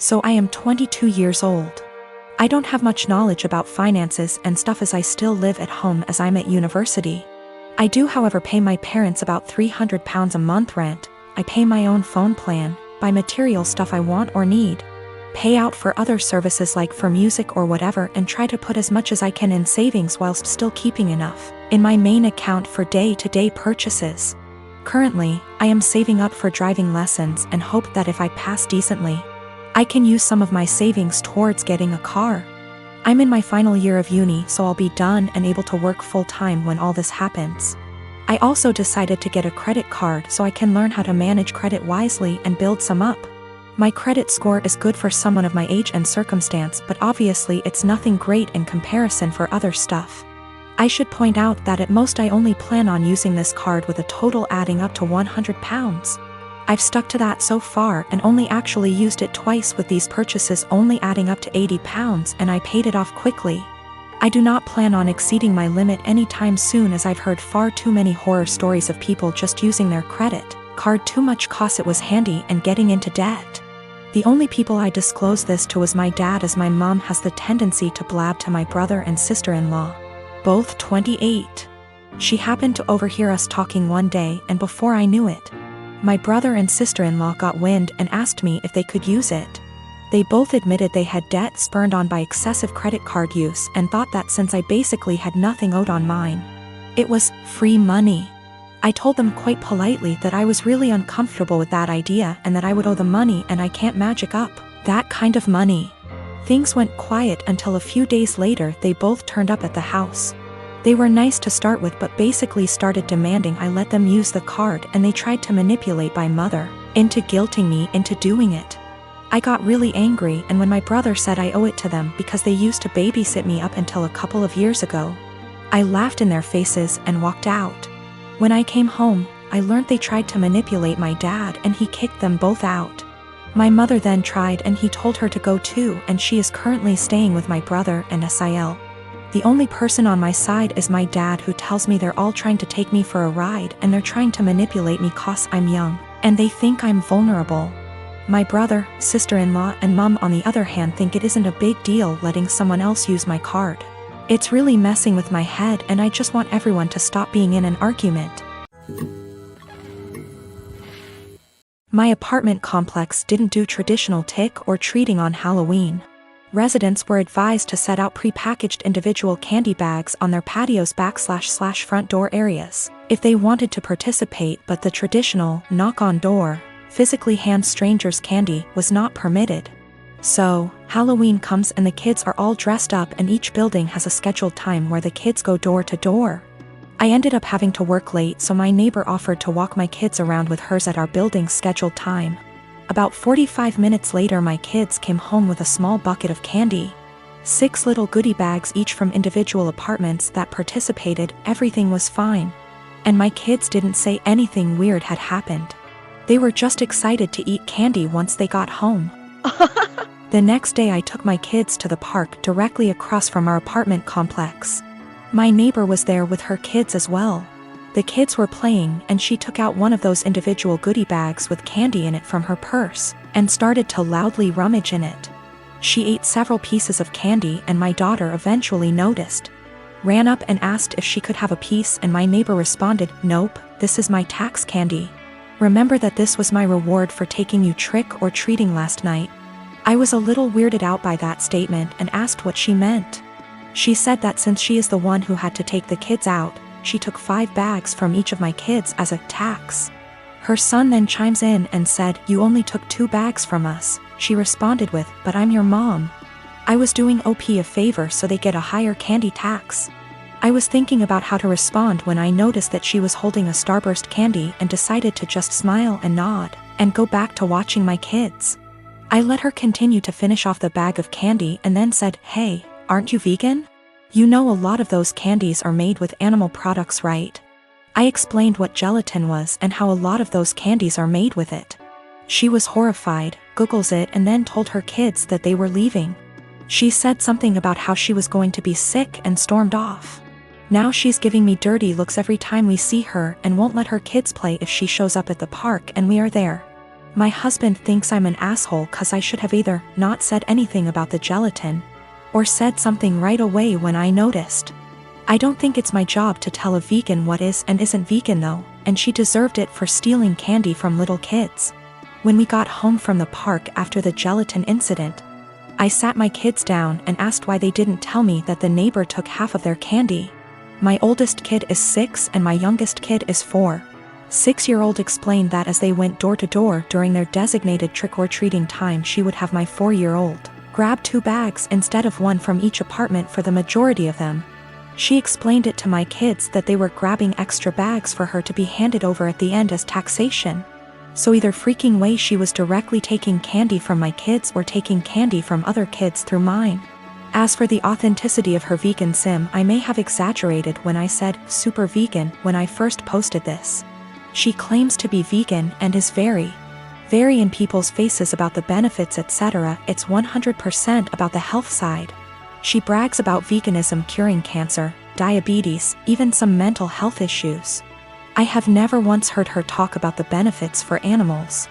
So I am 22 years old. I don't have much knowledge about finances and stuff as I still live at home as I'm at university. I do however pay my parents about £300 a month rent, I pay my own phone plan, buy material stuff I want or need, pay out for other services like for music or whatever, and try to put as much as I can in savings whilst still keeping enough in my main account for day-to-day purchases. Currently, I am saving up for driving lessons and hope that if I pass decently, I can use some of my savings towards getting a car. I'm in my final year of uni, so I'll be done and able to work full-time when all this happens. I also decided to get a credit card so I can learn how to manage credit wisely and build some up. My credit score is good for someone of my age and circumstance, but obviously it's nothing great in comparison for other stuff. I should point out that at most I only plan on using this card with a total adding up to £100. I've stuck to that so far and only actually used it twice, with these purchases only adding up to £80, and I paid it off quickly. I do not plan on exceeding my limit anytime soon, as I've heard far too many horror stories of people just using their credit card too much cause it was handy and getting into debt. The only people I disclose this to was my dad, as my mom has the tendency to blab to my brother and sister-in-law, both 28. She happened to overhear us talking one day, and before I knew it, my brother and sister-in-law got wind and asked me if they could use it. They both admitted they had debt spurned on by excessive credit card use and thought that since I basically had nothing owed on mine, it was free money. I told them quite politely that I was really uncomfortable with that idea and that I would owe the money and I can't magic up that kind of money. Things went quiet until a few days later they both turned up at the house. They were nice to start with, but basically started demanding I let them use the card, and they tried to manipulate my mother into guilting me into doing it. I got really angry, and when my brother said I owe it to them because they used to babysit me up until a couple of years ago, I laughed in their faces and walked out. When I came home, I learned they tried to manipulate my dad and he kicked them both out. My mother then tried and he told her to go too, and she is currently staying with my brother and Sil. The only person on my side is my dad, who tells me they're all trying to take me for a ride and they're trying to manipulate me cause I'm young and they think I'm vulnerable. My brother, sister-in-law and mom on the other hand think it isn't a big deal letting someone else use my card. It's really messing with my head, and I just want everyone to stop being in an argument. My apartment complex didn't do traditional trick or treating on Halloween. Residents were advised to set out pre-packaged individual candy bags on their patios / front door areas if they wanted to participate, but the traditional knock on door, physically hand strangers candy was not permitted. So, Halloween comes and the kids are all dressed up, and each building has a scheduled time where the kids go door to door. I ended up having to work late, so my neighbor offered to walk my kids around with hers at our building's scheduled time. About 45 minutes later my kids came home with a small bucket of candy. 6 little goodie bags each from individual apartments that participated. Everything was fine. And my kids didn't say anything weird had happened. They were just excited to eat candy once they got home. The next day I took my kids to the park directly across from our apartment complex. My neighbor was there with her kids as well. The kids were playing and she took out one of those individual goodie bags with candy in it from her purse and started to loudly rummage in it. She ate several pieces of candy and my daughter eventually noticed. Ran up and asked if she could have a piece, and my neighbor responded, "Nope, this is my tax candy. Remember that this was my reward for taking you trick or treating last night." I was a little weirded out by that statement and asked what she meant. She said that since she is the one who had to take the kids out, she took 5 bags from each of my kids as a tax. Her son then chimes in and said, "You only took 2 bags from us." She responded with, "But I'm your mom. I was doing OP a favor so they get a higher candy tax." I was thinking about how to respond when I noticed that she was holding a Starburst candy and decided to just smile and nod and go back to watching my kids. I let her continue to finish off the bag of candy and then said, "Hey, aren't you vegan? You know a lot of those candies are made with animal products, right?" I explained what gelatin was and how a lot of those candies are made with it. She was horrified, Googles it, and then told her kids that they were leaving. She said something about how she was going to be sick and stormed off. Now she's giving me dirty looks every time we see her and won't let her kids play if she shows up at the park and we are there. My husband thinks I'm an asshole cause I should have either not said anything about the gelatin or said something right away when I noticed. I don't think it's my job to tell a vegan what is and isn't vegan though, and she deserved it for stealing candy from little kids. When we got home from the park after the gelatin incident, I sat my kids down and asked why they didn't tell me that the neighbor took half of their candy. My oldest kid is 6 and my youngest kid is 4. 6-year-old explained that as they went door to door during their designated trick-or-treating time, she would have my 4-year-old grab 2 bags instead of 1 from each apartment for the majority of them. She explained it to my kids that they were grabbing extra bags for her to be handed over at the end as taxation. So either freaking way she was directly taking candy from my kids or taking candy from other kids through mine. As for the authenticity of her vegan sim, I may have exaggerated when I said super vegan when I first posted this. She claims to be vegan and is very in people's faces about the benefits, etc. It's 100% about the health side. She brags about veganism curing cancer, diabetes, even some mental health issues. I have never once heard her talk about the benefits for animals.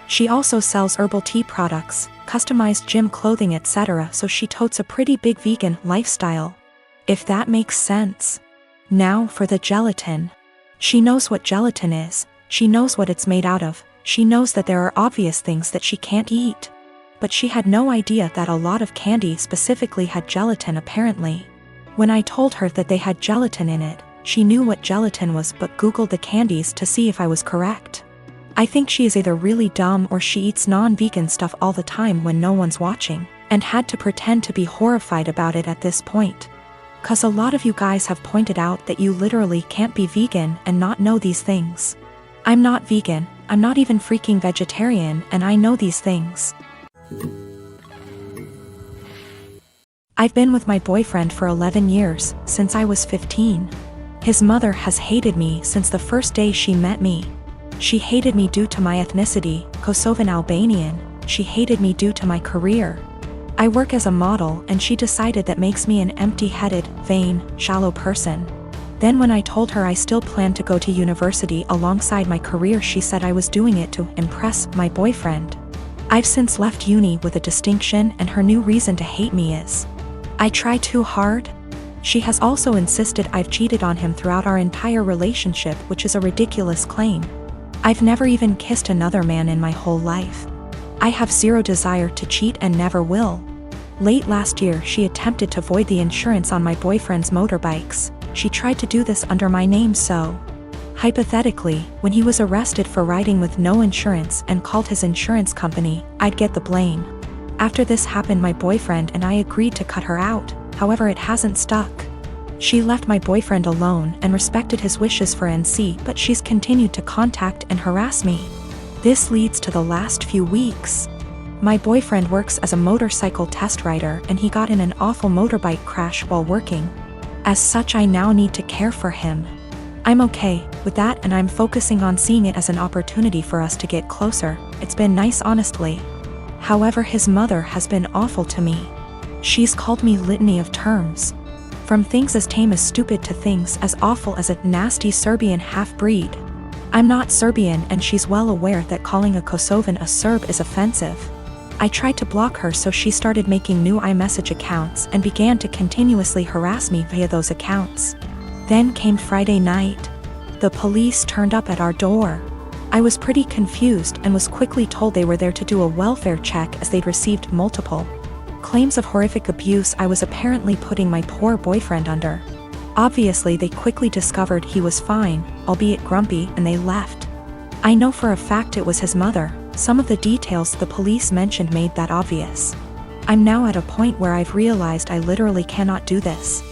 She also sells herbal tea products, customized gym clothing, etc. So she totes a pretty big vegan lifestyle. If that makes sense. Now for the gelatin. She knows what gelatin is, she knows what it's made out of, she knows that there are obvious things that she can't eat. But she had no idea that a lot of candy specifically had gelatin apparently. When I told her that they had gelatin in it, she knew what gelatin was but Googled the candies to see if I was correct. I think she is either really dumb or she eats non-vegan stuff all the time when no one's watching, and had to pretend to be horrified about it at this point. Cause a lot of you guys have pointed out that you literally can't be vegan and not know these things. I'm not vegan, I'm not even freaking vegetarian, and I know these things. I've been with my boyfriend for 11 years, since I was 15. His mother has hated me since the first day she met me. She hated me due to my ethnicity, Kosovan Albanian. She hated me due to my career. I work as a model and she decided that makes me an empty-headed, vain, shallow person. Then when I told her I still planned to go to university alongside my career, she said I was doing it to impress my boyfriend. I've since left uni with a distinction, and her new reason to hate me is I try too hard. She has also insisted I've cheated on him throughout our entire relationship, which is a ridiculous claim. I've never even kissed another man in my whole life. I have zero desire to cheat and never will. Late last year she attempted to void the insurance on my boyfriend's motorbikes. She tried to do this under my name so, hypothetically, when he was arrested for riding with no insurance and called his insurance company, I'd get the blame. After this happened, my boyfriend and I agreed to cut her out, however it hasn't stuck. She left my boyfriend alone and respected his wishes for NC, but she's continued to contact and harass me. This leads to the last few weeks. My boyfriend works as a motorcycle test rider and he got in an awful motorbike crash while working. As such, I now need to care for him. I'm okay with that and I'm focusing on seeing it as an opportunity for us to get closer. It's been nice, honestly. However, his mother has been awful to me. She's called me litany of terms. From things as tame as stupid to things as awful as a nasty Serbian half-breed. I'm not Serbian and she's well aware that calling a Kosovan a Serb is offensive. I tried to block her, so she started making new iMessage accounts and began to continuously harass me via those accounts. Then came Friday night. The police turned up at our door. I was pretty confused and was quickly told they were there to do a welfare check as they'd received multiple claims of horrific abuse I was apparently putting my poor boyfriend under. Obviously they quickly discovered he was fine, albeit grumpy, and they left. I know for a fact it was his mother. Some of the details the police mentioned made that obvious. I'm now at a point where I've realized I literally cannot do this.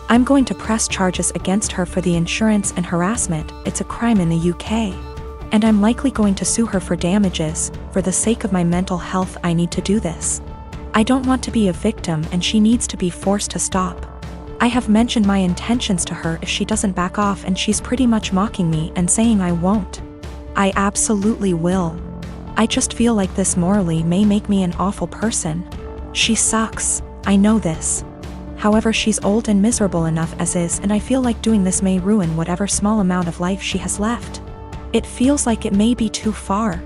I'm going to press charges against her for the insurance and harassment. It's a crime in the UK. And I'm likely going to sue her for damages. For the sake of my mental health, I need to do this. I don't want to be a victim and she needs to be forced to stop. I have mentioned my intentions to her if she doesn't back off, and she's pretty much mocking me and saying I won't. I absolutely will. I just feel like this morally may make me an awful person. She sucks, I know this. However, she's old and miserable enough as is, and I feel like doing this may ruin whatever small amount of life she has left. It feels like it may be too far.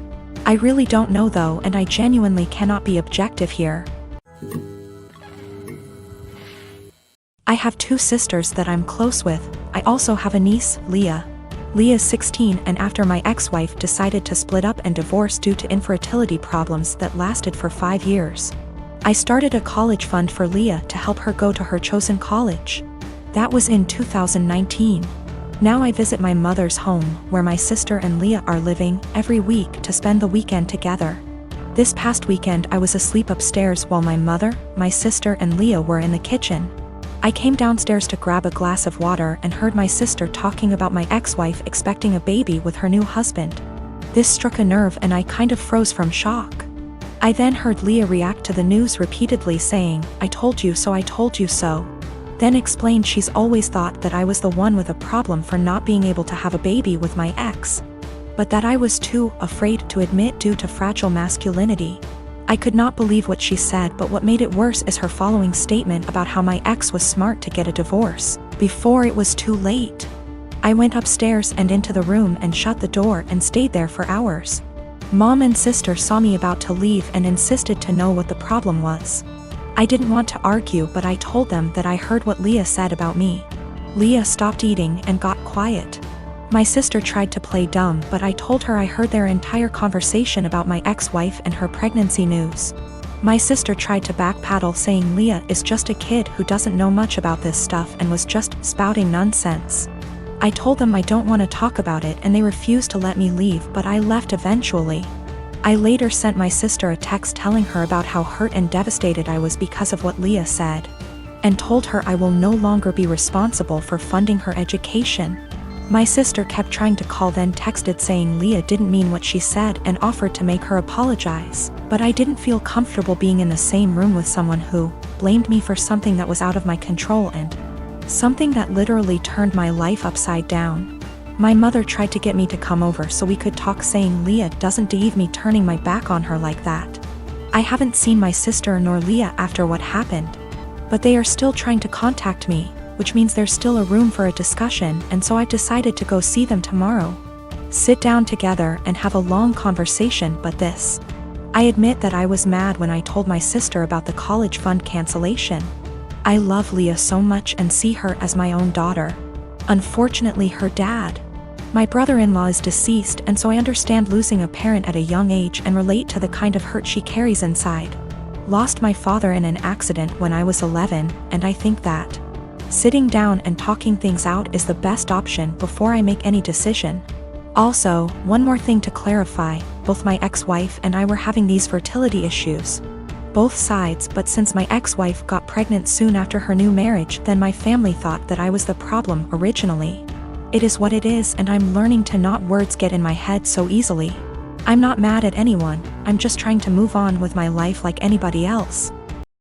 I really don't know though, and I genuinely cannot be objective here. I have 2 sisters that I'm close with. I also have a niece, Leah. Leah's 16, and after my ex-wife decided to split up and divorce due to infertility problems that lasted for 5 years, I started a college fund for Leah to help her go to her chosen college. That was in 2019. Now I visit my mother's home, where my sister and Leah are living, every week to spend the weekend together. This past weekend I was asleep upstairs while my mother, my sister and Leah were in the kitchen. I came downstairs to grab a glass of water and heard my sister talking about my ex-wife expecting a baby with her new husband. This struck a nerve and I kind of froze from shock. I then heard Leah react to the news repeatedly saying, "I told you so, I told you so." Then explained she's always thought that I was the one with a problem for not being able to have a baby with my ex, but that I was too afraid to admit due to fragile masculinity. I could not believe what she said, but what made it worse is her following statement about how my ex was smart to get a divorce before it was too late. I went upstairs and into the room and shut the door and stayed there for hours. Mom and sister saw me about to leave and insisted to know what the problem was. I didn't want to argue, but I told them that I heard what Leah said about me. Leah stopped eating and got quiet. My sister tried to play dumb, but I told her I heard their entire conversation about my ex-wife and her pregnancy news. My sister tried to backpedal, saying Leah is just a kid who doesn't know much about this stuff and was just spouting nonsense. I told them I don't want to talk about it and they refused to let me leave, but I left eventually. I later sent my sister a text telling her about how hurt and devastated I was because of what Leah said, and told her I will no longer be responsible for funding her education. My sister kept trying to call, then texted saying Leah didn't mean what she said and offered to make her apologize, but I didn't feel comfortable being in the same room with someone who blamed me for something that was out of my control and something that literally turned my life upside down. My mother tried to get me to come over so we could talk, saying Leah doesn't deserve me turning my back on her like that. I haven't seen my sister nor Leah after what happened, but they are still trying to contact me, which means there's still a room for a discussion, and so I decided to go see them tomorrow. Sit down together and have a long conversation. But this, I admit that I was mad when I told my sister about the college fund cancellation. I love Leah so much and see her as my own daughter. Unfortunately, her dad, my brother-in-law, is deceased, and so I understand losing a parent at a young age and relate to the kind of hurt she carries inside. Lost my father in an accident when I was 11, and I think that sitting down and talking things out is the best option before I make any decision. Also, one more thing to clarify, both my ex-wife and I were having these fertility issues. Both sides, but since my ex-wife got pregnant soon after her new marriage, then my family thought that I was the problem originally. It is what it is, and I'm learning to not words get in my head so easily. I'm not mad at anyone, I'm just trying to move on with my life like anybody else.